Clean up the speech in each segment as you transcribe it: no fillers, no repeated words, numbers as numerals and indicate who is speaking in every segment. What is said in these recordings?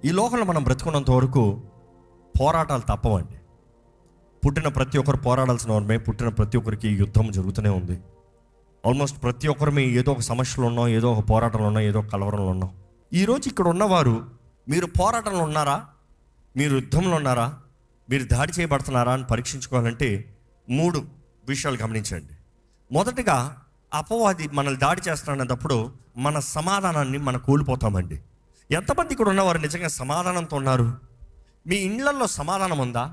Speaker 1: ఈ లోకంలో మనం బ్రతుకున్నంత వరకు పోరాటాలు తప్పవండి. పుట్టిన ప్రతి ఒక్కరు పోరాడాల్సిన వారమే. పుట్టిన ప్రతి ఒక్కరికి యుద్ధం జరుగుతూనే ఉంది. ఆల్మోస్ట్ ప్రతి ఒక్కరిమే ఏదో ఒక సమస్యలు ఉన్నాం, ఏదో ఒక పోరాటంలో ఉన్నాం, ఏదో ఒక కలవరంలో ఉన్నాం. ఈరోజు ఇక్కడ ఉన్నవారు, మీరు పోరాటంలో ఉన్నారా, మీరు యుద్ధంలో ఉన్నారా, మీరు దాడి చేయబడుతున్నారా అని పరీక్షించుకోవాలంటే 3 విషయాలు గమనించండి. మొదటిగా, అపవాది మనల్ని దాడి చేస్తున్నప్పుడు మన సమాధానాన్ని మనం కోల్పోతామండి. ఎంతమంది ఇక్కడ ఉన్నవారు నిజంగా సమాధానంతో ఉన్నారు? మీ ఇళ్లలో సమాధానం ఉందా?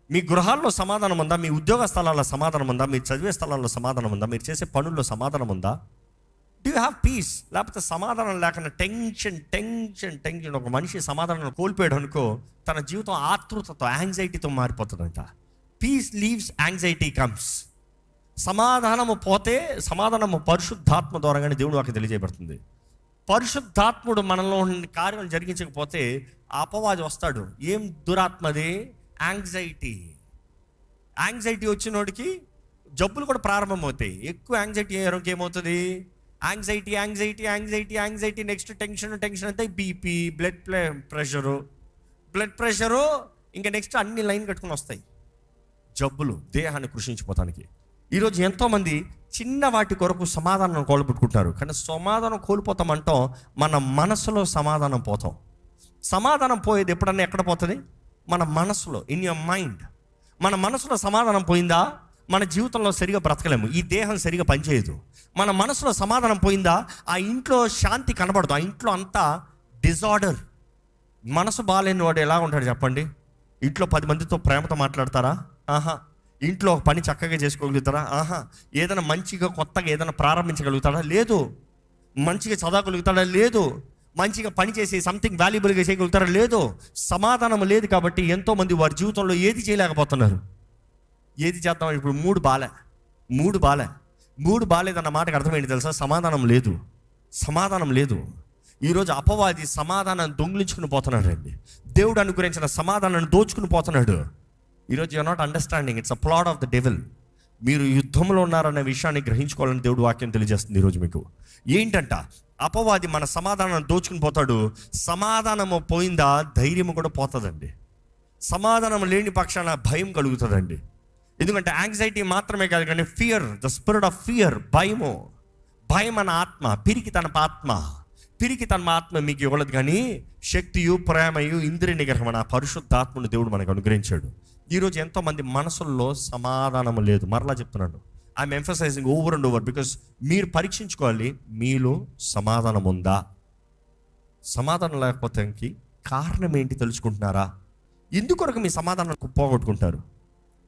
Speaker 1: మీ గృహాల్లో సమాధానం ఉందా? మీ ఉద్యోగ స్థలాల్లో సమాధానం ఉందా? మీరు చదివే స్థలాల్లో సమాధానం ఉందా? మీరు చేసే పనుల్లో సమాధానం ఉందా? Do you have piece? లేకపోతే సమాధానం లేకుండా టెన్షన్. ఒక మనిషి సమాధానం కోల్పోయాడు అనుకో, తన జీవితం ఆతృతతో, యాంగ్జైటీతో మారిపోతుందంట. Peace leaves, anxiety comes. సమాధానము పోతే, సమాధానము పరిశుద్ధాత్మ ద్వారాగానే దేవుడు వాకి తెలియజేయబడుతుంది. పరిశుద్ధాత్ముడు మనలో కార్యాలు జరిగించకపోతే అపవాది వస్తాడు. ఏం దురాత్మది? యాంగ్జైటీ వచ్చినోడికి జబ్బులు కూడా ప్రారంభమవుతాయి. ఎక్కువ యాంగ్జైటీ అయ్యేవారికి ఏమవుతుంది? యాంగ్జైటీ. నెక్స్ట్ టెన్షన్ అంటే బీపీ, బ్లడ్ ప్రెషరు, ఇంకా నెక్స్ట్ అన్ని లైన్ కట్టుకుని వస్తాయి జబ్బులు, దేహాన్ని కృషించిపోతానికి. ఈరోజు ఎంతోమంది చిన్న వాటి కొరకు సమాధానం కోల్పోట్టుకుంటారు. కానీ సమాధానం కోల్పోతామంటాం, మన మనసులో సమాధానం పోతాం. సమాధానం పోయేది ఎప్పుడన్నా ఎక్కడ పోతుంది? మన మనసులో, ఇన్ యువర్ మైండ్. మన మనసులో సమాధానం పోయిందా, మన జీవితంలో సరిగా బ్రతకలేము. ఈ దేహం సరిగా పనిచేయదు. మన మనసులో సమాధానం పోయిందా, ఆ ఇంట్లో శాంతి కనబడదు. ఆ ఇంట్లో అంతా డిజార్డర్. మనసు బాగాలేని వాడు ఎలా ఉంటాడు చెప్పండి? ఇంట్లో 10 మందితో ప్రేమతో మాట్లాడతారా? ఆహా. ఇంట్లో ఒక పని చక్కగా చేసుకోగలుగుతారా? ఆహా. ఏదైనా మంచిగా కొత్తగా ఏదైనా ప్రారంభించగలుగుతాడా? లేదు. మంచిగా చదవగలుగుతాడా? లేదు. మంచిగా పని చేసి సంథింగ్ వాల్యుబుల్గా చేయగలుగుతారా? లేదు. సమాధానం లేదు. కాబట్టి ఎంతోమంది వారి జీవితంలో ఏది చేయలేకపోతున్నారు. ఏది చేద్దాం? ఇప్పుడు మూడు బాలేదన్న మాటకు అర్థమైంది తెలుసా? సమాధానం లేదు. ఈరోజు అపవాది సమాధానాన్ని దొంగిలించుకుని పోతున్నాడు అండి. దేవుడు అనుగ్రహించిన సమాధానాన్ని దోచుకుని పోతున్నాడు. ఈరోజు you're not understanding, it's a plot of the devil. మీరు యుద్ధంలో ఉన్నారనే విషయాన్ని గ్రహించుకోవాలని దేవుడు వాక్యం తెలియజేస్తుంది ఈరోజు మీకు. ఏంటంట? అపవాది మన సమాధానాన్ని దోచుకుని పోతాడు. సమాధానము పోయిందా, ధైర్యము కూడా పోతుందండి. సమాధానం లేని పక్షాన భయం కలుగుతుందండి. ఎందుకంటే యాంగ్జైటీ మాత్రమే కాదు, కానీ fear, the spirit of fear, భయం అన్న ఆత్మ, పిరికి తన ఆత్మ మీకు ఇవ్వలేదు. కానీ శక్తియు, ప్రేమయు, ఇంద్రియ నిగ్రహం అన్న పరిశుద్ధాత్మను దేవుడు మనకు అనుగ్రహించాడు. ఈరోజు ఎంతోమంది మనసుల్లో సమాధానం లేదు. మరలా చెప్తున్నాను, I'm emphasising over and over, because మీరు పరీక్షించుకోవాలి, మీలో సమాధానం ఉందా? సమాధానం లేకపోతే కారణం ఏంటి తెలుసుకుంటున్నారా? ఎందుకొరకు మీ సమాధానం పోగొట్టుకుంటారు?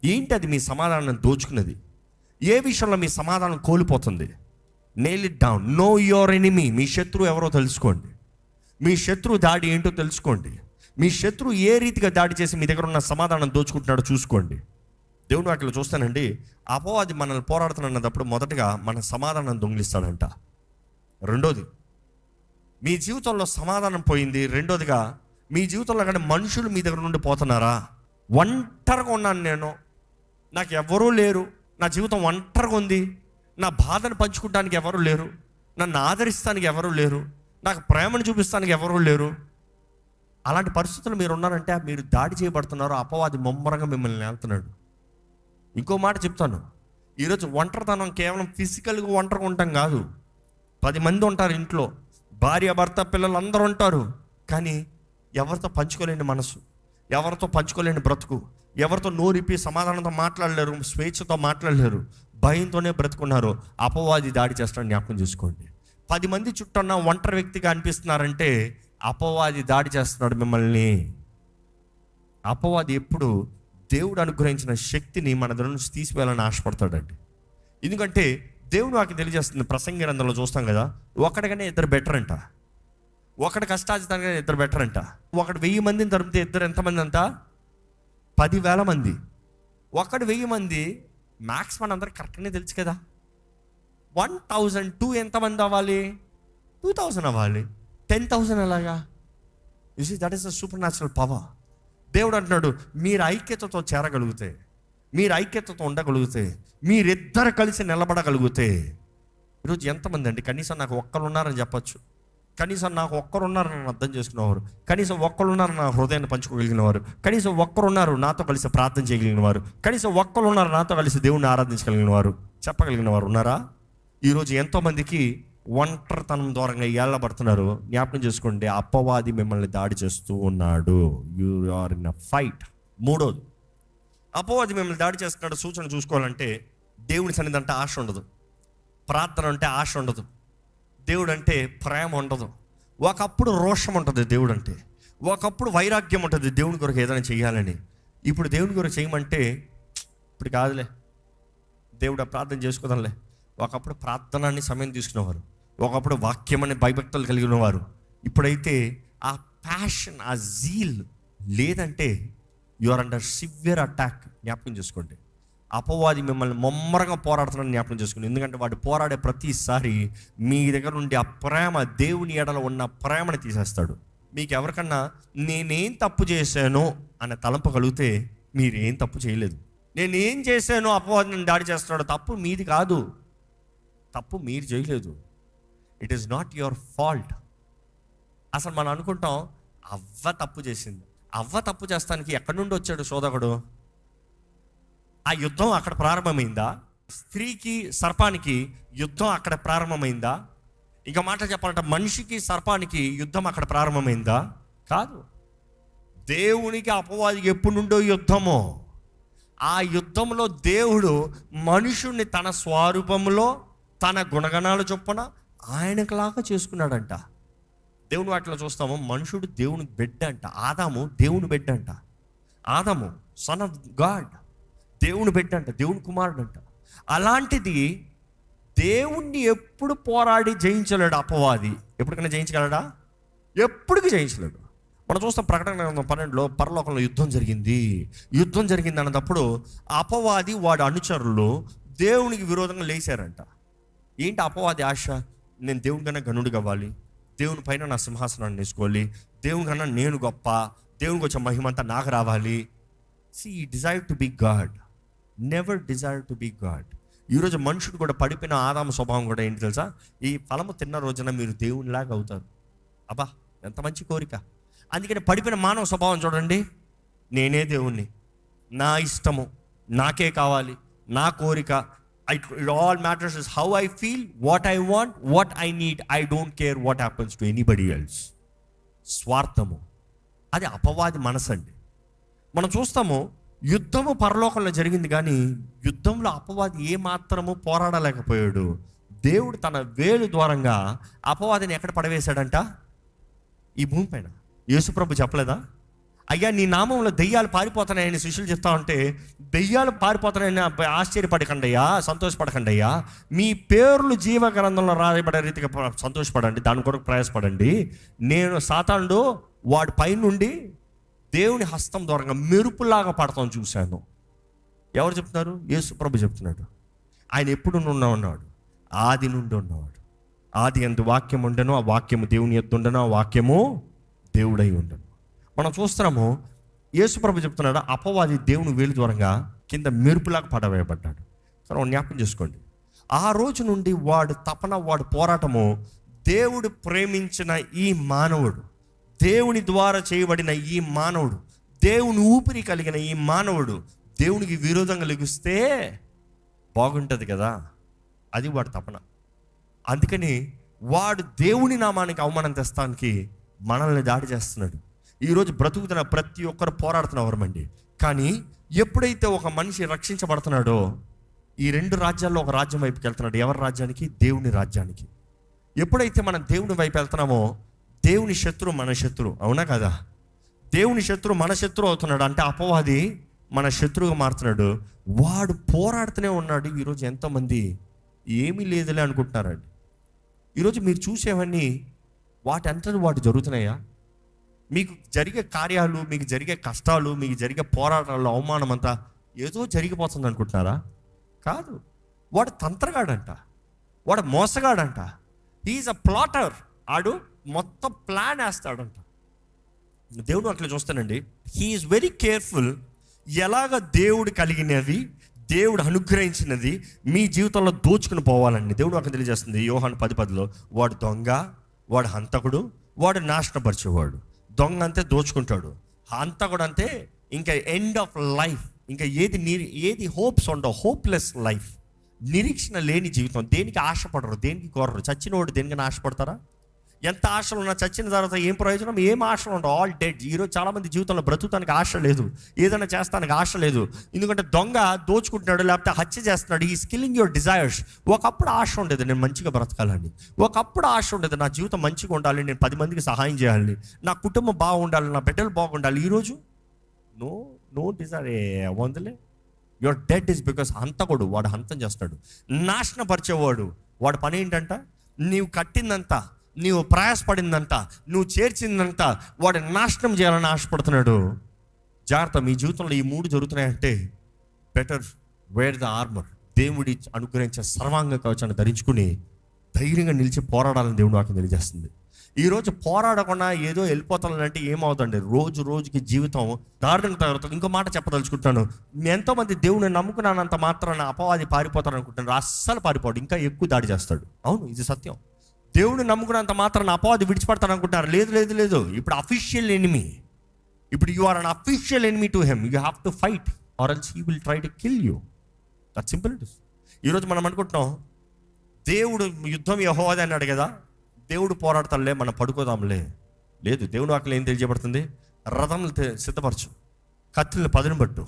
Speaker 1: ఏంటి అది మీ సమాధానం దోచుకున్నది? ఏ విషయంలో మీ సమాధానం కోల్పోతుంది? Nail it down. Know your enemy. మీ శత్రువు ఎవరో తెలుసుకోండి. మీ శత్రువు దాడి ఏంటో తెలుసుకోండి. మీ శత్రువు ఏ రీతిగా దాడి చేసి మీ దగ్గర ఉన్న సమాధానం దోచుకుంటున్నాడో చూసుకోండి. దేవుడు వాటిలో చూస్తానండి, అపవాది మనల్ని పోరాడుతున్నప్పుడు మొదటగా మన సమాధానం దొంగిలిస్తాడంట. రెండోది, మీ జీవితంలో సమాధానం పోయింది. రెండోదిగా, మీ జీవితంలో కానీ మనుషులు మీ దగ్గర నుండి పోతున్నారా? ఒంటరిగా ఉన్నాను నేను, నాకు ఎవరూ లేరు, నా జీవితం ఒంటరిగా ఉంది, నా బాధను పంచుకోవడానికి ఎవరూ లేరు, నన్ను ఆదరిస్తానికి ఎవరూ లేరు, నాకు ప్రేమను చూపిస్తానికి ఎవరూ లేరు. అలాంటి పరిస్థితులు మీరు ఉన్నారంటే మీరు దాడి చేయబడుతున్నారు. అపవాది ముమ్మరంగా మిమ్మల్ని వెళ్తున్నాడు. ఇంకో మాట చెప్తాను, ఈరోజు ఒంటరితనం కేవలం ఫిజికల్గా ఒంటరిగా ఉంటాం కాదు. 10 మంది ఉంటారు ఇంట్లో, భార్య, భర్త, పిల్లలు అందరూ ఉంటారు. కానీ ఎవరితో పంచుకోలేని మనసు, ఎవరితో పంచుకోలేని బ్రతుకు, ఎవరితో నోరిప్పి సమాధానంతో మాట్లాడలేరు, స్వేచ్ఛతో మాట్లాడలేరు, భయంతోనే బ్రతుకున్నారు. అపవాది దాడి చేస్తాడు. జ్ఞాపకం చేసుకోండి. 10 మంది చుట్టూన్న ఒంటరి వ్యక్తిగా అనిపిస్తున్నారంటే అపవాది దాడి చేస్తున్నాడు మిమ్మల్ని. అపవాది ఎప్పుడు దేవుడు అనుగ్రహించిన శక్తిని మన దగ్గర నుంచి తీసివేయాలని ఆశపడతాడండి. ఎందుకంటే దేవుడు నాకు తెలియజేస్తుంది. ప్రసంగి గ్రంథంలో చూస్తాం కదా, ఒకటిగానే 2 బెటర్ అంట. ఒకటి కష్టాజితంగా 2 బెటర్ అంట. ఒకటి 1000 మందిని తరిపితే 2 ఎంతమంది అంట? 10,000 మంది. ఒకటి 1000 మంది మ్యాక్స్ మన అందరికి కరెక్ట్గానే తెలుసు కదా. 1002 ఎంతమంది అవ్వాలి? 2000 అవ్వాలి. 10,000 ఎలాగా? You see, that is the supernatural power. దేవుడు అంటున్నాడు, మీరు ఐక్యతతో చేరగలిగితే, మీరు ఐక్యతతో ఉండగలిగితే, మీరిద్దరు కలిసి నిలబడగలిగితే. ఈరోజు ఎంతమంది అండి? కనీసం నాకు ఒక్కరు ఉన్నారని చెప్పచ్చు. కనీసం నాకు ఒక్కరున్నారని అర్థం చేసుకునేవారు, కనీసం ఒక్కరున్నారు నా హృదయాన్ని పంచుకోగలిగిన వారు, కనీసం ఒక్కరున్నారు నాతో కలిసి ప్రార్థన చేయగలిగిన వారు, కనీసం ఒక్కరున్నారు నాతో కలిసి దేవుణ్ణి ఆరాధించగలిగిన వారు, చెప్పగలిగిన వారు ఉన్నారా? ఈరోజు ఎంతోమందికి ఒంటరితనం దూరంగా ఏళ్ళబడుతున్నారు. జ్ఞాపకం చేసుకోండి, అపవాది మిమ్మల్ని దాడి చేస్తూ ఉన్నాడు. You are in a fight. మూడోది, అపవాది మిమ్మల్ని దాడి చేస్తున్నాడు సూచన చూసుకోవాలంటే, దేవుని సన్నిధి అంటే ఆశ ఉండదు, ప్రార్థన అంటే ఆశ ఉండదు, దేవుడు అంటే ప్రేమ ఉండదు. ఒకప్పుడు రోషం ఉంటుంది దేవుడు అంటే, ఒకప్పుడు వైరాగ్యం ఉంటుంది దేవుని కొరకు ఏదైనా చేయాలని. ఇప్పుడు దేవుని కొరకు చేయమంటే ఇప్పుడు కాదులే, దేవుడు ప్రార్థన చేసుకోదాంలే. ఒకప్పుడు ప్రార్థనాన్ని సమయం తీసుకునేవారు, ఒకప్పుడు వాక్యం అనే భయభక్తులు కలిగిన వారు. ఇప్పుడైతే ఆ ప్యాషన్, ఆ జీల్ లేదంటే you are under severe attack. జ్ఞాపకం చేసుకోండి, అపవాది మిమ్మల్ని ముమ్మరంగా పోరాడుతున్నాడని జ్ఞాపకం చేసుకోండి. ఎందుకంటే వాడు పోరాడే ప్రతిసారి మీ దగ్గర నుండి ఆ ప్రేమ, దేవుని ఎడల ఉన్న ప్రేమను తీసేస్తాడు. మీకు ఎవరికన్నా నేనేం తప్పు చేశానో అనే తలంపు కలిగితే మీరేం తప్పు చేయలేదు. నేనేం చేశానో అపవాది నన్ను దాడి చేస్తున్నాడు, తప్పు మీది కాదు, తప్పు మీరు చేయలేదు. It is not your fault. అసలు మనం అనుకుంటాం అవ్వ తప్పు చేసింది. అవ్వ తప్పు చేస్తానికి ఎక్కడి నుండి వచ్చాడు శోధకుడు? ఆ యుద్ధం అక్కడ ప్రారంభమైందా? స్త్రీకి సర్పానికి యుద్ధం అక్కడ ప్రారంభమైందా? ఇంకా మాట చెప్పాలంటే మనిషికి సర్పానికి యుద్ధం అక్కడ ప్రారంభమైందా? కాదు. దేవునికి అపవాదికి ఎప్పుడు నుండో యుద్ధమో. ఆ యుద్ధంలో దేవుడు మనుషుణ్ణి తన స్వరూపంలో, తన గుణగణాలు చొప్పున ఆయనకులాగా చేసుకున్నాడంట. దేవుని వాటిలో చూస్తాము, మనుషుడు దేవుని బిడ్డ అంట. ఆదాము దేవుని బిడ్డ అంట. ఆదాము సన్ ఆఫ్ గాడ్, దేవుని బిడ్డ అంట, దేవుని కుమారుడు అంట. అలాంటిది దేవుణ్ణి ఎప్పుడు పోరాడి జయించలేడు అపవాది. ఎప్పటికైనా జయించగలడా? ఎప్పటికీ జయించలేడు. మనం చూస్తాం ప్రకటన 12లో పరలోకంలో యుద్ధం జరిగింది. యుద్ధం జరిగింది అన్నప్పుడు అపవాది వాడి అనుచరులు దేవునికి విరోధంగా లేచారంట. ఏంటి అపవాది ఆశ? నేను దేవుని కన్నా గనుడు కావాలి, దేవుని పైన నా సింహాసనాన్ని వేసుకోవాలి, దేవుని కన్నా నేను గొప్ప, దేవునికి వచ్చే మహిమంతా నాకు రావాలి. See, he desired to be God, never desired to be God. ఈరోజు మనుషుడు కూడా పడిపోయిన ఆదాము స్వభావం కూడా ఏంటి తెలుసా? ఈ ఫలము తిన్న రోజున మీరు దేవునిలాగా అవుతారు. అబ్బా, ఎంత మంచి కోరిక. అందుకని పడిపోయిన మానవ స్వభావం చూడండి, నేనే దేవుణ్ణి, నా ఇష్టము, నాకే కావాలి, నా కోరిక. It all matters is how I feel, what I want, what I need. I don't care what happens to anybody else. స్వార్థము, అది అపవాది మనసు అండి. మనం చూస్తాము యుద్ధము పరలోకంలో జరిగింది, కానీ యుద్ధంలో అపవాది ఏమాత్రము పోరాడలేకపోయాడు. దేవుడు తన వేలు ద్వారంగా అపవాదిని ఎక్కడ పడవేశాడంట? ఈ భూమి పైన. యేసుప్రభు చెప్పలేదా? అయ్యా, నీ నామంలో దెయ్యాలు పారిపోతున్నాయని శిష్యులు చెప్తా ఉంటే, దెయ్యాలు పారిపోతున్నాయని ఆశ్చర్యపడకండి అయ్యా, సంతోషపడకండి అయ్యా, మీ పేర్లు జీవ గ్రంథంలో రాయబడే రీతిగా సంతోషపడండి, దాని కొరకు ప్రయాసపడండి. నేను సాతానుడు వాడి పై నుండి దేవుని హస్తం ద్వారా మెరుపులాగా పడతాం చూశాను. ఎవరు చెప్తున్నారు? యేసుప్రభు చెప్తున్నాడు. ఆయన ఎప్పుడు ఉన్నాడు? ఆది నుండి ఉన్నవాడు. ఆది యందు వాక్యం ఉండను, ఆ వాక్యము దేవుని యొద్ద ఉండను, ఆ వాక్యము దేవుడై ఉండను. మనం చూస్తున్నాము యేసుప్రభు చెప్తున్నాడు, అపవాది దేవుని వేలు ద్వారంగా కింద మెరుపులాగా పడవేయబడ్డాడు. కానీ జ్ఞాపకం చేసుకోండి, ఆ రోజు నుండి వాడు తపన, వాడు పోరాటము, దేవుడు ప్రేమించిన ఈ మానవుడు, దేవుని ద్వారా చేయబడిన ఈ మానవుడు, దేవుని ఊపిరి కలిగిన ఈ మానవుడు దేవునికి విరోధంగా లెగిస్తే బాగుంటుంది కదా, అది వాడు తపన. అందుకని వాడు దేవుని నామానికి అవమానం తెస్తానికి మనల్ని దాడి చేస్తున్నాడు. ఈరోజు బ్రతుకుతున్న ప్రతి ఒక్కరు పోరాడుతున్నవారమండి. కానీ ఎప్పుడైతే ఒక మనిషి రక్షించబడుతున్నాడో, ఈ రెండు రాజ్యాల్లో ఒక రాజ్యం వైపుకి వెళ్తున్నాడు. ఎవరి రాజ్యానికి? దేవుని రాజ్యానికి. ఎప్పుడైతే మనం దేవుని వైపు వెళ్తున్నామో, దేవుని శత్రువు మన శత్రువు, అవునా కదా? దేవుని శత్రువు మన శత్రువు అవుతున్నాడు అంటే అపవాది మన శత్రువుగా మారుతున్నాడు. వాడు పోరాడుతూనే ఉన్నాడు. ఈరోజు ఎంతోమంది ఏమీ లేదులే అనుకుంటున్నారండి. ఈరోజు మీరు చూసేవన్నీ వాటి అంతా వాటి జరుగుతున్నాయా? మీకు జరిగే కార్యాలు, మీకు జరిగే కష్టాలు, మీకు జరిగే పోరాటాలు, అవమానం అంతా ఏదో జరిగిపోతుంది అనుకుంటున్నారా? కాదు. వాడు తంత్రగాడంట, వాడు మోసగాడంట, హీఈస్ అ ప్లాటర్. ఆడు మొత్తం ప్లాన్ వేస్తాడంట. దేవుడు అట్లా చూస్తానండి, హీఈస్ వెరీ కేర్ఫుల్. ఎలాగ దేవుడు కలిగినవి, దేవుడు అనుగ్రహించినది మీ జీవితంలో దోచుకుని పోవాలండి దేవుడు అక్కడ తెలియజేస్తుంది. యోహాను 10:10లో వాడు దొంగ, వాడు హంతకుడు, వాడు నాశనపరిచేవాడు. దొంగ అంతే దోచుకుంటాడు, హంతకుడు అంతే ఇంకా ఎండ్ ఆఫ్ లైఫ్. ఇంకా ఏది హోప్స్ ఉండవు, హోప్లెస్ లైఫ్, నిరీక్షణ లేని జీవితం. దేనికి ఆశపడరు, దేనికి కోరరు. చచ్చినవాడు దేనికైనా ఆశపడతారా? ఎంత ఆశలు ఉన్నా చచ్చిన తర్వాత ఏం ప్రయోజనం? ఏం ఆశలు ఉండవు, ఆల్ డెడ్. ఈరోజు చాలామంది జీవితంలో బ్రతుకుతానికి ఆశ లేదు, ఏదైనా చేస్తానికి ఆశ లేదు. ఎందుకంటే దొంగ దోచుకుంటున్నాడు, లేకపోతే హత్య చేస్తున్నాడు. ఈ స్కిల్లింగ్ యువర్ డిజైర్స్. ఒకప్పుడు ఆశ ఉండేది, నేను మంచిగా బ్రతకాలని. ఒకప్పుడు ఆశ ఉండేది, నా జీవితం మంచిగా ఉండాలి, నేను 10 మందికి సహాయం చేయాలి, నా కుటుంబం బాగుండాలి, నా బిడ్డలు బాగుండాలి. ఈరోజు నో డిజైర్. వందలే. యువర్ డెడ్ ఇస్ బికాస్ హంతకుడు, వాడు హంతం చేస్తాడు. నాశనపరిచేవాడు, వాడు పని ఏంటంట? నీవు కట్టిందంతా, నీవు ప్రయాసపడిందంతా, నువ్వు చేర్చిందంతా వాడు నాశనం చేయాలని ఆశపడుతున్నాడు. జాగ్రత్త, మీ జీవితంలో ఈ 3 జరుగుతున్నాయంటే బెటర్ వేర్ ద ఆర్మర్. దేవుడి అనుగ్రహించే సర్వాంగ కవచాన్ని ధరించుకుని ధైర్యంగా నిలిచి పోరాడాలని దేవుడు నాకు తెలియజేస్తుంది. ఈరోజు పోరాడకుండా ఏదో వెళ్ళిపోతానంటే ఏమవుతుందండి? రోజుకి జీవితం దారుణంగా తగ్గుతుంది. ఇంకో మాట చెప్పదలుచుకుంటాను. ఎంతోమంది దేవుని నమ్ముకున్నంత మాత్రాన అపవాది పారిపోతారు అనుకుంటున్నారు. అస్సలు పారిపోడు, ఇంకా ఎక్కువ దాడి చేస్తాడు. అవును, ఇది సత్యం. దేవుని నమ్ముకున్నంత మాత్రాన అపవాది విడిచిపడతాను అనుకుంటారు. లేదు. ఇప్పుడు అఫీషియల్ ఎనిమీ. ఇప్పుడు you are an official enemy to him. You have to fight or else he will try to kill you. That simple it is. ఈరోజు మనం అనుకుంటున్నాం దేవుడు యుద్ధం యెహోవాదే అన్నాడు కదా, దేవుడు పోరాడతాడులే, మనం పడుకోదాంలే. లేదు, దేవుడు వాక్యం ఏం తెలియజేయబడుతుంది? రథంలు సిద్ధపరచు, కత్తులను పదును పట్టు,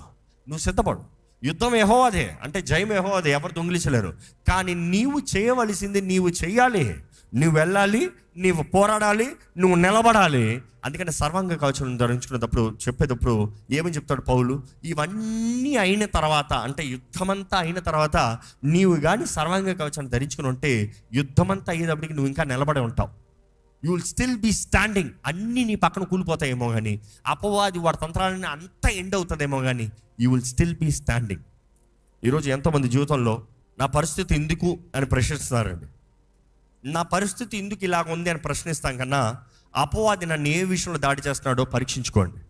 Speaker 1: నువ్వు సిద్ధపడు. యుద్ధం యెహోవాదే అంటే జయం యెహోవాదే, ఎవరు దొంగిలించలేరు. కానీ నీవు చేయవలసింది నీవు చెయ్యాలి. నువ్వు వెళ్ళాలి, నీవు పోరాడాలి, నువ్వు నిలబడాలి. అందుకని సర్వాంగ కవచం ధరించుకునేటప్పుడు చెప్పేటప్పుడు ఏమని చెప్తాడు పౌలు? ఇవన్నీ అయిన తర్వాత, అంటే యుద్ధమంతా అయిన తర్వాత నీవు కానీ సర్వాంగ కవచాన్ని ధరించుకుని ఉంటే యుద్ధమంతా అయ్యేటప్పటికి నువ్వు ఇంకా నిలబడి ఉంటావు. You will still be standing. అన్నీ నీ పక్కన కూలిపోతాయేమో కానీ, అపవాది వాడి తంత్రాలన్నీ అంతా ఎండ్ అవుతుందేమో కానీ you will still be standing. ఈరోజు ఎంతోమంది జీవితంలో నా పరిస్థితి ఎందుకు అని ప్రశ్నిస్తున్నారండి. నా పరిస్థితి ఎందుకు ఇలాగ ఉంది అని ప్రశ్నిస్తాం కన్నా అపవాది నన్ను ఏ విషయంలో దాడి చేస్తున్నాడో పరీక్షించుకోండి.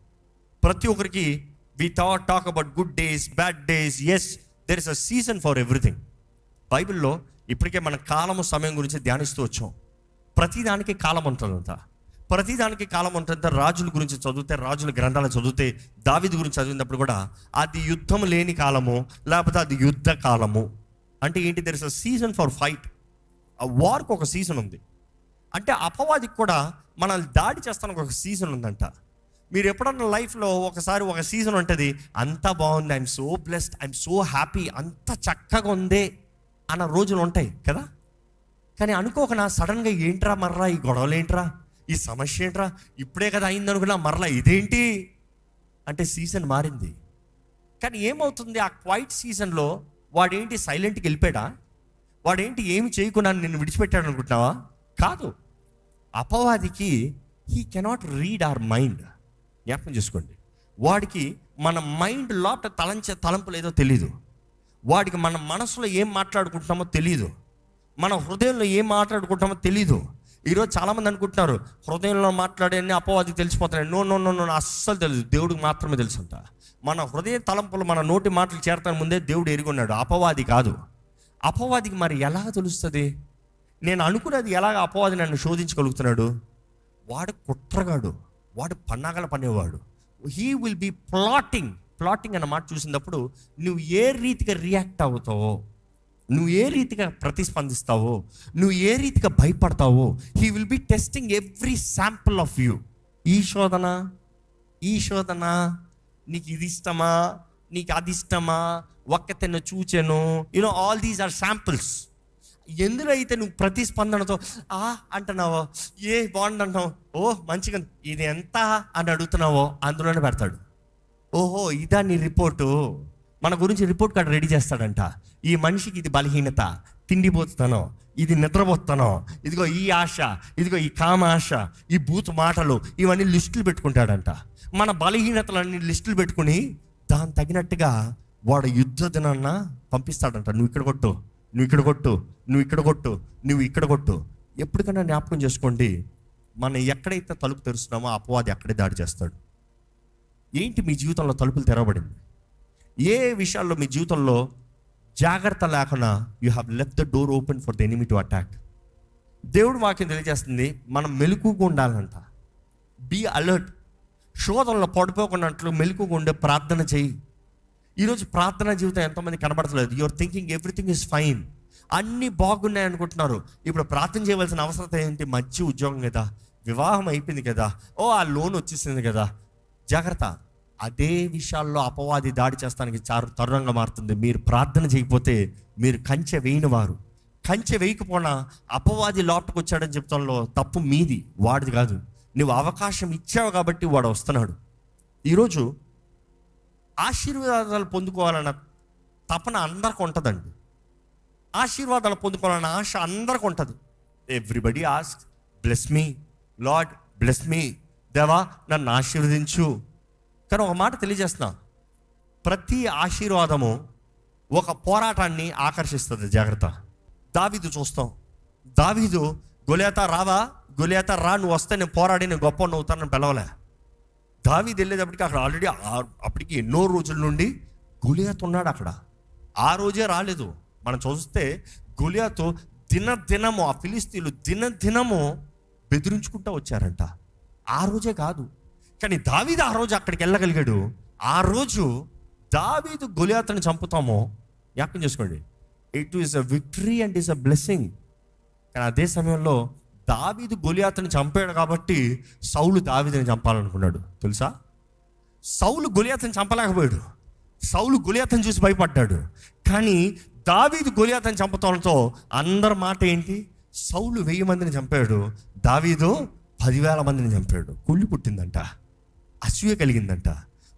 Speaker 1: ప్రతి ఒక్కరికి we talk about good days, bad days. Yes, there is a season for everything. బైబిల్లో ఇప్పటికే మన కాలము సమయం గురించి ధ్యానిస్తూ వచ్చాం. ప్రతిదానికి కాలం ఉంటుందంట, ప్రతిదానికి కాలం ఉంటుందంట. రాజుల గురించి చదివితే, రాజుల గ్రంథాలు చదివితే, దావీదు గురించి చదివినప్పుడు కూడా అది యుద్ధం లేని కాలము, లేకపోతే అది యుద్ధ కాలము. అంటే ఏంటి? There is a season for fight. ఆ వార్కి ఒక సీజన్ ఉంది. అంటే అపవాదికి కూడా మనల్ని దాడి చేస్తానికి ఒక సీజన్ ఉందంట. మీరు ఎప్పుడన్నా లైఫ్లో ఒకసారి ఒక సీజన్ ఉంటుంది, అంతా బాగుంది, I'm so blessed, I'm so happy, అంత చక్కగా ఉందే అన్న రోజులు ఉంటాయి కదా. కానీ అనుకోకనా సడన్గా ఏంట్రా మర్రా ఈ గొడవలు, ఏంట్రా ఈ సమస్య, ఏంట్రా ఇప్పుడే కదా అయింది అనుకున్నా, మరలా ఇదేంటి అంటే సీజన్ మారింది. కానీ ఏమవుతుంది? ఆ క్వైట్ సీజన్లో వాడేంటి సైలెంట్కి వెళ్ళిపోయాడా? వాడేంటి ఏమి చేయకుండా నిన్ను విడిచిపెట్టాడు అనుకుంటున్నావా? కాదు. అపవాదికి he cannot read our mind. జ్ఞాపకం చేసుకోండి, వాడికి మన మైండ్ లోపల తలంపులు ఏదో తెలీదు. వాడికి మన మనసులో ఏం మాట్లాడుకుంటున్నామో తెలీదు, మన హృదయంలో ఏం మాట్లాడుకుంటామో తెలీదు. ఈరోజు చాలామంది అనుకుంటున్నారు హృదయంలో మాట్లాడే అపవాదికి తెలిసిపోతున్నాయి. నో, అస్సలు తెలియదు, దేవుడికి మాత్రమే తెలుసు అంట. మన హృదయ తలంపులు, మన నోటి మాటలు చేరతాను ముందే దేవుడు ఎరుగున్నాడు, అపవాది కాదు. అపవాదికి మరి ఎలా తెలుస్తుంది? నేను అనుకున్నది ఎలాగ అపవాది నన్ను శోధించగలుగుతున్నాడు? వాడు కుట్రగాడు, వాడు పన్నాగల పనేవాడు. హీ విల్ బీ ప్లాటింగ్ అన్న మాట చూసినప్పుడు నువ్వు ఏ రీతిగా రియాక్ట్ అవుతావో, నువ్వు ఏ రీతిగా ప్రతిస్పందిస్తావో, నువ్వు ఏ రీతిగా భయపడతావో, he will be testing every sample of you. ఈ శోధన నీకు ఇది ఇష్టమా, నీకు అది ఇష్టమా, ఒక్కతెన్న చూచాను, you know all these are samples. ఎందులో అయితే నువ్వు ప్రతిస్పందనతో అంటున్నావో, ఏ బాగుందంటున్నావు, ఓ మంచిగా ఇది ఎంత అని అడుగుతున్నావో అందులోనే పెడతాడు. ఓహో ఇదా నీ రిపోర్టు, మన గురించి రిపోర్ట్ కార్డు రెడీ చేస్తాడంట. ఈ మనిషికి ఇది బలహీనత, తిండిపోతున్నాను, ఇది నిద్రపోతాను, ఇదిగో ఈ ఆశ, ఇదిగో ఈ కామ ఆశ, ఈ బూతు మాటలు, ఇవన్నీ లిస్టులు పెట్టుకుంటాడంట. మన బలహీనతలన్నీ లిస్టులు పెట్టుకుని దాని తగినట్టుగా వాడు యుద్ధ దినాన్న పంపిస్తాడంట. నువ్వు ఇక్కడ కొట్టు, నువ్వు ఇక్కడ కొట్టు, నువ్వు ఇక్కడ కొట్టు, నువ్వు ఇక్కడ కొట్టు. ఎప్పటికైనా జ్ఞాపకం చేసుకోండి, మనం ఎక్కడైతే తలుపు తెరుస్తున్నామో అపవాది అక్కడే దాడి చేస్తాడు. ఏంటి మీ జీవితంలో తలుపులు తెరవబడింది? ఏ విషయాల్లో మీ జీవితంలో జాగ్రత్త లేకుండా you have left the door open for the enemy to attack? దేవుడు వాక్యం తెలియజేస్తుంది, మనం మెలకుగా ఉండాలంట. Be alert. శోధనలో పడిపోకున్నట్లు మెలకుగా ఉండే ప్రార్థన చేయి. ఈరోజు ప్రార్థన జీవితం ఎంతోమంది కనబడతలేదు. Your thinking everything is fine, అన్నీ బాగున్నాయి అనుకుంటున్నారు. ఇప్పుడు ప్రార్థన చేయవలసిన అవసరం ఏంటి? మంచి ఉద్యోగం కదా, వివాహం అయిపోయింది కదా, ఓ ఆ లోన్ వచ్చేసింది కదా. జాగ్రత్త, అదే విషయాల్లో అపవాది దాడి చేస్తానికి తరుణంగా మారుతుంది. మీరు ప్రార్థన చేయకపోతే మీరు కంచె వేయని వారు. కంచె వేయకపోయినా అపవాది లోపలికి వచ్చాడని చెప్తాలో తప్పు మీది, వాడిది కాదు. నువ్వు అవకాశం ఇచ్చావు కాబట్టి వాడు వస్తున్నాడు. ఈరోజు ఆశీర్వాదాలు పొందుకోవాలన్న తపన అందరికి ఉంటుందండి. ఆశీర్వాదాలు పొందుకోవాలన్న ఆశ అందరికి ఉంటుంది. Everybody ask, bless me lord, bless me, దేవా నన్ను ఆశీర్వదించు. కానీ ఒక మాట తెలియజేస్తున్నా, ప్రతి ఆశీర్వాదము ఒక పోరాటాన్ని ఆకర్షిస్తుంది. జాగ్రత్త. దావీదు చూస్తాం, దావీదు గొలియాతా రావా, గొలియాతా రా, నువ్వు వస్తే నేను పోరాడి నేను గొప్ప అవుతానని పిలవలే. దావీదు వెళ్ళేటప్పటికి అక్కడ ఆల్రెడీ అప్పటికి ఎన్నో రోజుల నుండి గొలియాతు ఉన్నాడు అక్కడ. ఆ రోజే రాలేదు. మనం చూస్తే గొలియాతు దినదినము, ఆ ఫిలిస్తీన్లు దినదినము బెదిరించుకుంటూ వచ్చారంట. ఆ రోజే కాదు, కానీ దావీదు ఆ రోజు అక్కడికి వెళ్ళగలిగాడు. ఆ రోజు దావీదు గొలియాతుని చంపుతామో జ్ఞాపకం చేసుకోండి, it is a victory and is a blessing. కానీ అదే సమయంలో దావీదు గొలియాతుని చంపాడు కాబట్టి సౌలు దావీదుని చంపాలనుకున్నాడు. తెలుసా, సౌలు గొలియాతుని చంపలేకపోయాడు. సౌలు గొలియాతుని చూసి భయపడ్డాడు. కానీ దావీదు గొలియాతుని చంపడంతో అందరి మాట ఏంటి? సౌలు 1000 మందిని చంపాడు, దావీదు 10,000 మందిని చంపాడు. కుళ్ళి పుట్టిందంట, అసూయ కలిగిందంట.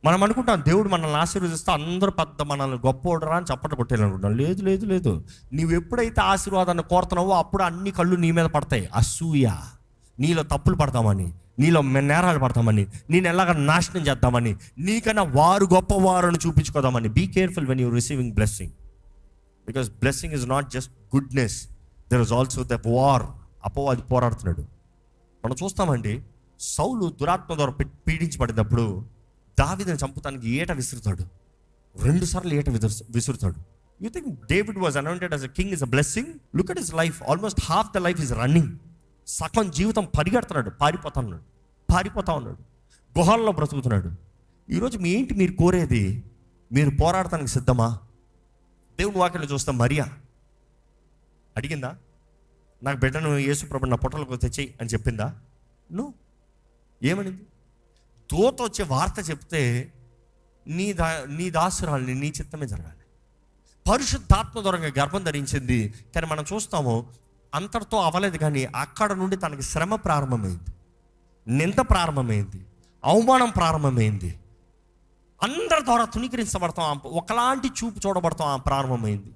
Speaker 1: మనం అనుకుంటాం దేవుడు మనల్ని ఆశీర్వదిస్తే అందరూ పెద్ద మనల్ని గొప్పోడరా అని చప్పట్లు కొట్టేయాలనుకుంటాం. లేదు లేదు లేదు. నువ్వు ఎప్పుడైతే ఆశీర్వాదాన్ని కోరుతున్నావో అప్పుడు అన్ని కళ్ళు నీ మీద పడతాయి. అసూయ, నీలో తప్పులు పడతామని, నీలో నేరాలు పడతామని, నేను ఎలాగ నాశనం చేద్దామని, నీకన్నా వారు గొప్పవారుని చూపించుకోదామని. Be careful when you receiving blessing, because blessing is not just goodness, there is also the war. అపవాది పోరాడుతున్నాడు. మనం చూస్తామండి, సౌలు దురాత్మ ద్వారా పీడించబడినప్పుడు దావీదుని చంపుతానికి ఏట విసురుతాడు. 2 సార్లు ఏట విసురుతాడు. You think David was anointed as a king is a blessing? Look at his life. Almost half the life is running. సగం జీవితం పరిగెడుతున్నాడు, పారిపోతా ఉన్నాడు, గుహల్లో బ్రతుకుతున్నాడు. ఈరోజు మీరు కోరేది, మీరు పోరాడటానికి సిద్ధమా? దేవుని వాక్యంలో చూస్తాం, మరియా అడిగిందా, నాకు బిడ్డను యేసుప్రభు నా పొట్టలకు తెచ్చేయి అని చెప్పిందా? ఏమనింది? దూత వచ్చే వార్త చెప్తే నీ దాసురాల్ని నీ చిత్తమే జరగాలి. పరిశుద్ధాత్మ ద్వారా గర్భం ధరించింది. కానీ మనం చూస్తాము అంతటితో అవ్వలేదు. కానీ అక్కడ నుండి తనకి శ్రమ ప్రారంభమైంది, నింద ప్రారంభమైంది, అవమానం ప్రారంభమైంది, అందరి ద్వారా తుణీకరించబడతాం, ఒకలాంటి చూపు చూడబడతాం ప్రారంభమైంది.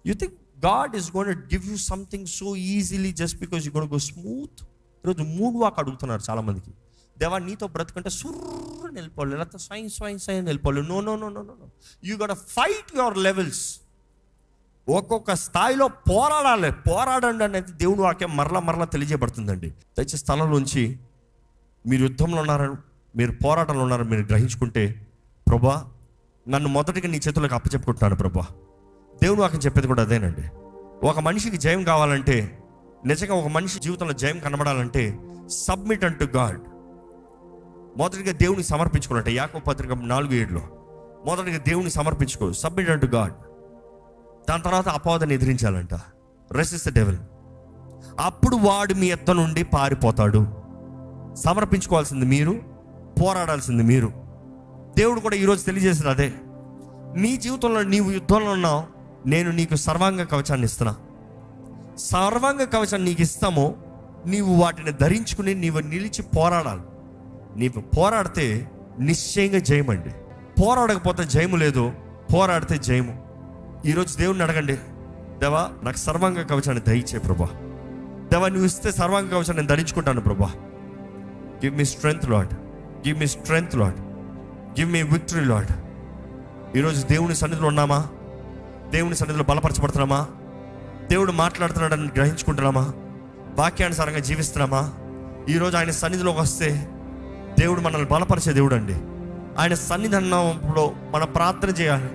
Speaker 1: You think God is going to give you something so easily just because you're going to go smooth? ఈరోజు మూడు వాక్ అడుగుతున్నారు చాలామందికి. దేవా నీతో బ్రతుకంటే సుర్రని వెళ్ళిపోవాలి, లేకపోతే సైన్ వెళ్ళిపోవాలి. No no no no no you got fight your levels. ఒక్కొక్క స్థాయిలో పోరాడండి అనేది దేవుని వాక్యం మరలా తెలియజేయబడుతుందండి. దయచేసి స్థలంలోంచి మీరు యుద్ధంలో ఉన్నారని, మీరు పోరాటంలో ఉన్నారని మీరు గ్రహించుకుంటే, ప్రభా నన్ను మొదటిగా నీ చేతులకు అప్పచెప్పుకుంటున్నాను ప్రభా. దేవుని వాక్యం చెప్పేది కూడా అదేనండి. ఒక మనిషికి జయం కావాలంటే, నిజంగా ఒక మనిషి జీవితంలో జయం కనబడాలంటే సబ్మిట్ అంటు గాడ్. మొదటిగా దేవుని సమర్పించుకున్నట్టే యాకోబు పత్రిక 4:7 మొదటిగా దేవుని సమర్పించుకో, సబ్మిట్ అంటు గాడ్. దాని తర్వాత అపవాదాన్ని ఎదిరించాలంట, రెసిస్ట్ ద డెవిల్. అప్పుడు వాడు మీ యొద్ద నుండి పారిపోతాడు. సమర్పించుకోవాల్సింది మీరు, పోరాడాల్సింది మీరు. దేవుడు కూడా ఈరోజు తెలియజేసింది అదే. నీ జీవితంలో నీవు యుద్ధంలో ఉన్నావు, నేను నీకు సర్వాంగ కవచాన్ని ఇస్తున్నా. సర్వాంగ కవచాన్ని నీకు ఇస్తాము, నీవు వాటిని ధరించుకుని నీవు నిలిచి పోరాడాలి. నీవు పోరాడితే నిశ్చయంగా జయమండి. పోరాడకపోతే జయము లేదు, పోరాడితే జయము. ఈరోజు దేవుడిని అడగండి, దేవా నాకు సర్వాంగ కవచాన్ని దయచే ప్రభా. దేవా నువ్వు ఇస్తే సర్వాంగ కవచాన్ని నేను ధరించుకుంటాను ప్రభా. Give me strength lord, give me strength lord, give me victory lord. ఈరోజు దేవుని సన్నిధిలో ఉన్నామా? దేవుని సన్నిధిలో బలపరచబడుతున్నామా? దేవుడు మాట్లాడుతున్నాడని గ్రహించుకుంటున్నామా? వాక్యానుసారంగా జీవిస్తున్నామా? ఈరోజు ఆయన సన్నిధిలోకి వస్తే దేవుడు మనల్ని బలపరిచే దేవుడు అండి. ఆయన సన్నిధి అన్నప్పుడు మనం ప్రార్థన చేయాలి.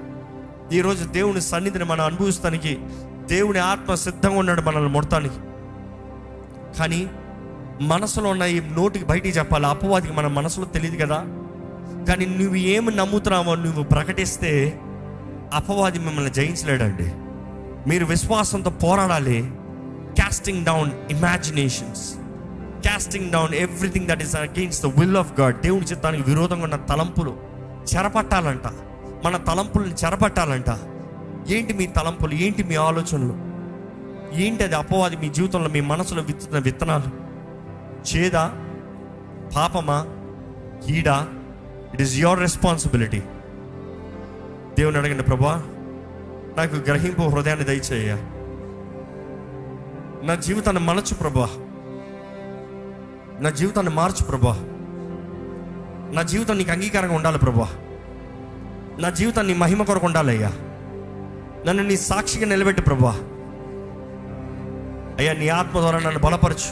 Speaker 1: ఈరోజు దేవుని సన్నిధిని మనం అనుభవిస్తానికి దేవుని ఆత్మ సిద్ధంగా ఉన్నాడు మనల్ని ముడతానికి. కానీ మనసులో ఉన్న ఈ నోటికి బయటికి చెప్పాలి. అపవాదికి మన మనసులో తెలియదు కదా. కానీ నువ్వు ఏమి నమ్ముతున్నావో నువ్వు ప్రకటిస్తే అపవాది మిమ్మల్ని జయించలేడండి. మీరు విశ్వాసంతో పోరాడాలి. casting down imaginations, casting down everything that is against the will of God. దేవుని చిత్తానికి విరోధంగా ఉన్న తలంపులు చెరపట్టాలంట. మన తలంపులను చెరపట్టాలంట. ఏంటి మీ తలంపులు? ఏంటి మీ ఆలోచనలు? ఏంటి అది? అపవాది మీ జీవితంలో, మీ మనసులో విత్తున్న విత్తనాలు. చేదా, పాపమా, కీడా? It is your responsibility. దేవుని అడగండి, ప్రభువా నాకు గ్రహింపు హృదయాన్ని దయచేయ, నా జీవితాన్ని మలచు ప్రభువా, నా జీవితాన్ని మార్చు ప్రభువా, నా జీవితం నీకు అంగీకారంగా ఉండాలి ప్రభువా, నా జీవితం నీ మహిమ కొరకు ఉండాలయ్యా, నన్ను నీ సాక్షిగా నిలబెట్టు ప్రభువా. అయ్యా నీ ఆత్మ ద్వారా నన్ను బలపరచు.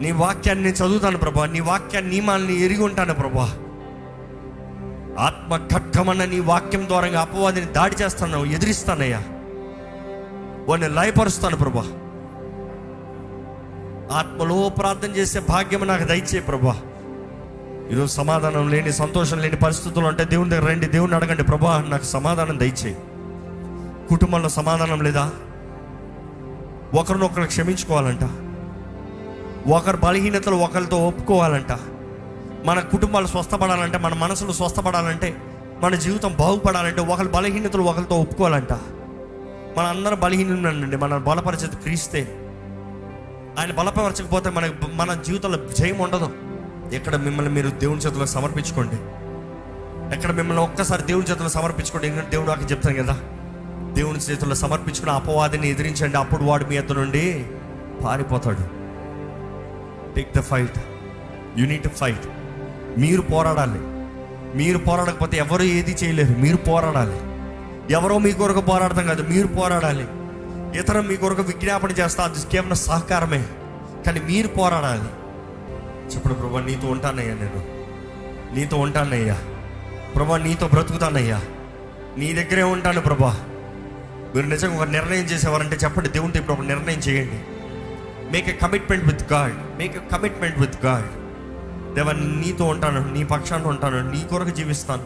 Speaker 1: నీ వాక్యాన్ని నేను చదువుతాను ప్రభువా, నీ వాక్యాన్ని నియమాలని ఎరిగి ఉంటాను ప్రభువా. ఆత్మ ఖడ్గమన్న నీ వాక్యం ద్వారా అపవాదిని దాడి చేస్తాను, ఎదిరిస్తానయ్యా, వాడిని లయపరుస్తాను ప్రభా. ఆత్మలో ప్రార్థన చేసే భాగ్యం నాకు దయచే ప్రభా. ఈరోజు సమాధానం లేని, సంతోషం లేని పరిస్థితులు అంటే దేవుని దగ్గర రండి, దేవుని అడగండి, ప్రభా నాకు సమాధానం దయచేయి. కుటుంబంలో సమాధానం లేదా? ఒకరినొకరు క్షమించుకోవాలంట. ఒకరి బలహీనతలు ఒకరితో ఒప్పుకోవాలంట. మన కుటుంబాలు స్వస్థపడాలంటే, మన మనసులు స్వస్థపడాలంటే, మన జీవితం బాగుపడాలంటే ఒకరి బలహీనతలు ఒకరితో ఒప్పుకోవాలంట. మన అందరం బలహీనండి. మన బలపరిచేది క్రీస్తే. ఆయన బలపరచకపోతే మన జీవితంలో జయం ఉండదు. ఎక్కడ మిమ్మల్ని మీరు దేవుని చేతులకు సమర్పించుకోండి. ఎక్కడ మిమ్మల్ని ఒక్కసారి దేవుని చేతులకు సమర్పించుకోండి. ఎందుకంటే దేవుడు నాకు చెప్తాను కదా, దేవుని చేతుల్లో సమర్పించుకుని అపవాదిని ఎదిరించండి, అప్పుడు వాడు మీ ఎద్దు నుండి పారిపోతాడు. Take the fight. You need to fight. మీరు పోరాడాలి. మీరు పోరాడకపోతే ఎవరు ఏది చేయలేరు. మీరు పోరాడాలి. ఎవరో మీ కొరకు పోరాడతాం కాదు, మీరు పోరాడాలి. ఇతరం మీ కొరకు విజ్ఞాపన చేస్తా, అది కేవలం సహకారమే. కానీ మీరు పోరాడాలి. చెప్పండి, ప్రభా నీతో ఉంటానయ్యా, నేను నీతో ఉంటానయ్యా, ప్రభా నీతో బ్రతుకుతానయ్యా, నీ దగ్గరే ఉంటాను ప్రభా. మీరు నిజంగా ఒక నిర్ణయం చేసేవారంటే చెప్పండి, దేవునితో ఇప్పుడు ఒక నిర్ణయం చేయండి. Make a commitment with God. Make a commitment with God. దేవా నీతో ఉంటాను, నీ పక్షాన్ని ఉంటాను, నీ కొరకు జీవిస్తాను.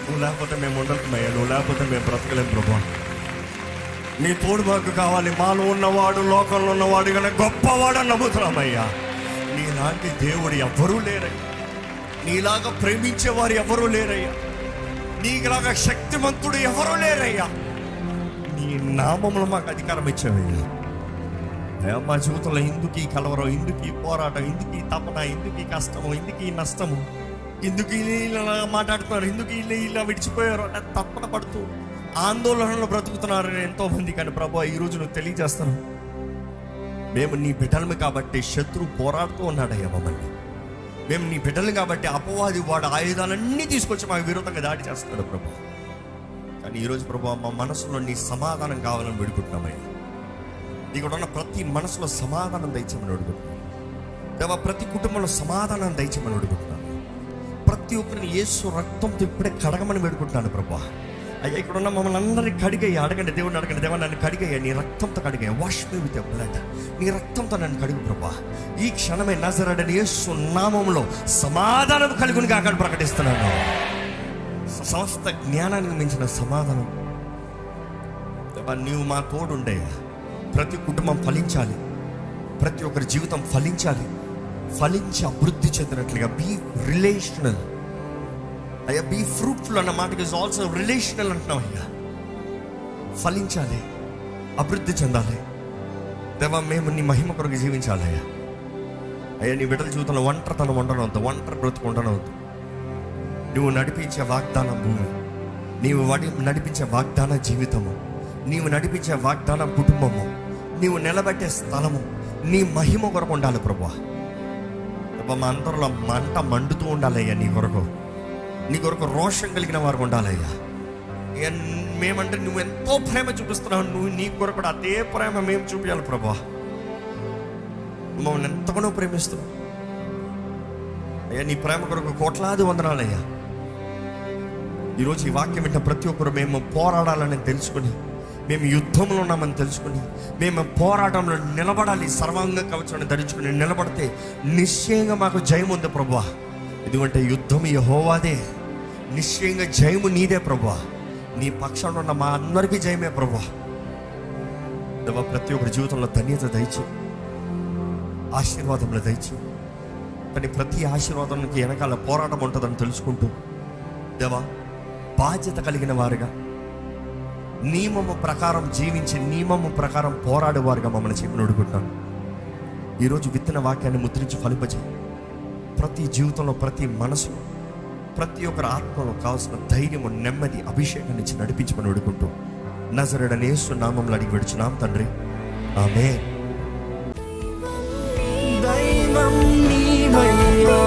Speaker 1: నువ్వు లేకపోతే మేము ఉండలేమయ్యా, నువ్వు లేకపోతే మేము బ్రతకలేము ప్రభా. నీ తోడు మాకు కావాలి. మాలో ఉన్నవాడు, లోకంలో ఉన్నవాడు కన్నా గొప్పవాడని నమ్ముతున్నామయ్యా. నీలాంటి దేవుడు ఎవ్వరూ లేరయ్యా. నీలాగా ప్రేమించేవారు ఎవరూ లేరయ్యా. నీకులాగా శక్తిమంతుడు ఎవరూ లేరయ్యా. నీ నామంలో మాకు అధికారం ఇచ్చావయ్యా. మా జీవితంలో ఎందుకు ఈ కలవరం, ఎందుకు ఈ పోరాటం, ఎందుకు ఈ తపన, ఎందుకు ఈ కష్టము, ఎందుకు ఈ నష్టము, ఎందుకు ఇలా మాట్లాడుతున్నారు, ఎందుకు ఇలా విడిచిపోయారు అంటే తపన పడుతూ ఆందోళనలో బ్రతుకుతున్నారు ఎంతోమంది. కానీ ప్రభా ఈరోజు నువ్వు తెలియజేస్తాను, మేము నీ బిడ్డలమే కాబట్టి శత్రువు పోరాడుతూ ఉన్నాడయ్యా మమ్మల్ని. మేము నీ బిడ్డలు కాబట్టి అపవాది వాడు ఆయుధాలన్నీ తీసుకొచ్చి మాకు విరోధంగా దాడి చేస్తున్నాడు ప్రభా. కానీ ఈరోజు ప్రభా మా మనసులో నీ సమాధానం కావాలని వేడుకుంటున్నామయ్యా. ఇక్కడ ఉన్న ప్రతి మనసులో సమాధానం దయచేయమని అడుగుతున్నాను దేవా. ప్రతి కుటుంబంలో సమాధానం దయచేయమని అడుగుతున్నాను. ప్రతి ఒక్కరిని యేసు రక్తంతో ఇప్పుడే కడగమని వేడుకుంటున్నాను ప్రభా. అయ్యా ఇక్కడ ఉన్న మమ్మల్ని అందరినీ కడిగయ్యా. అడగండి, దేవుడిని అడగండి, దేవా నన్ను కడిగయ్యా, నీ రక్తంతో కడిగయ్యా. Wash me with your blood. నీ రక్తంతో నన్ను కడుగు ప్రభా. ఈ క్షణమే నజరేయుడైన యేసు నామములో సమాధానం కలుగును కాక ప్రకటిస్తున్నాను. సమస్త జ్ఞానానికి మించిన సమాధానం దేవా, నీవు మా తోడుండయ్యా. ప్రతి కుటుంబం ఫలించాలి, ప్రతి ఒక్కరి జీవితం ఫలించాలి, ఫలించి అభివృద్ధి చెందినట్లుగా. బీ రిలేషనల్ అయ్యా. బీ ఫ్రూట్ఫుల్ అన్న మాటకి ఇస్ ఆల్సో రిలేషనల్ అంటున్నావు అయ్యా. ఫలించాలి, అభివృద్ధి చెందాలి దేవా. మేము నీ మహిమ కొరకు జీవించాలి అయ్యా. అయ్యా నీ బిడ్డల జీవితంలో ఒంటరితనం ఉండనవద్దు, ఒంటరి బ్రతుకు ఉండనవద్దు. నువ్వు నడిపించే వాగ్దానం భూమి, నీవు నడిపించే వాగ్దాన జీవితము, నీవు నడిపించే వాగ్దాన కుటుంబము, నీవు నిలబెట్టే స్థలము నీ మహిమ కొరకు ఉండాలి ప్రభా. మా అందరిలో మంట మండుతూ ఉండాలయ్యా. నీ కొరకు రోషం కలిగిన వారు ఉండాలయ్యా. మేమంటే నువ్వు ఎంతో ప్రేమ చూపిస్తున్నావు, నువ్వు నీ కొరకు కూడా అదే ప్రేమ మేము చూపించాలి ప్రభా. మమ్మల్ని ఎంతగానో ప్రేమిస్తున్నావు అయ్యా. నీ ప్రేమ కొరకు కోట్లాది వందనాలయ్యా. ఈరోజు ఈ వాక్యం వింటే ప్రతి ఒక్కరు మేము పోరాడాలని తెలుసుకుని మేము యుద్ధంలో ఉన్నామని తెలుసుకుని, మేము పోరాటంలో నిలబడాలి, సర్వాంగ కవచాన్ని ధరించుకుని నిలబడితే నిశ్చయంగా మాకు జయం ఉంది ప్రభువా. ఎందుకంటే యుద్ధం యెహోవాదే, నిశ్చయంగా జయము నీదే ప్రభువా. నీ పక్షాన ఉన్న మా అందరికీ జయమే ప్రభువా. దేవా, ప్రతి ఒక్కరి జీవితంలో ధన్యత దయచి, ఆశీర్వాదంలో దయచి. కానీ ప్రతి ఆశీర్వాదానికి వెనకాల పోరాటం ఉంటుందని తెలుసుకుంటూ దేవా, బాధ్యత కలిగిన వారుగా, నియమము ప్రకారం జీవించి నియమము ప్రకారం పోరాడేవారుగా మమ్మల్ని చెప్పి అడుగుతున్నాను. ఈరోజు విత్తన వాక్యాన్ని ముద్రించి ఫలింపజేయి. ప్రతి జీవితంలో, ప్రతి మనసు, ప్రతి ఒక్కరి ఆత్మలో కావాల్సిన ధైర్యము, నెమ్మది, అభిషేకాన్ని ఇచ్చి నడిపించమని అడుగుకుంటూ నజరేయుడైన యేసు నామములో అడిగి విడుచున్నాం తండ్రి, ఆమేన్. దైవం నీవయ్యా.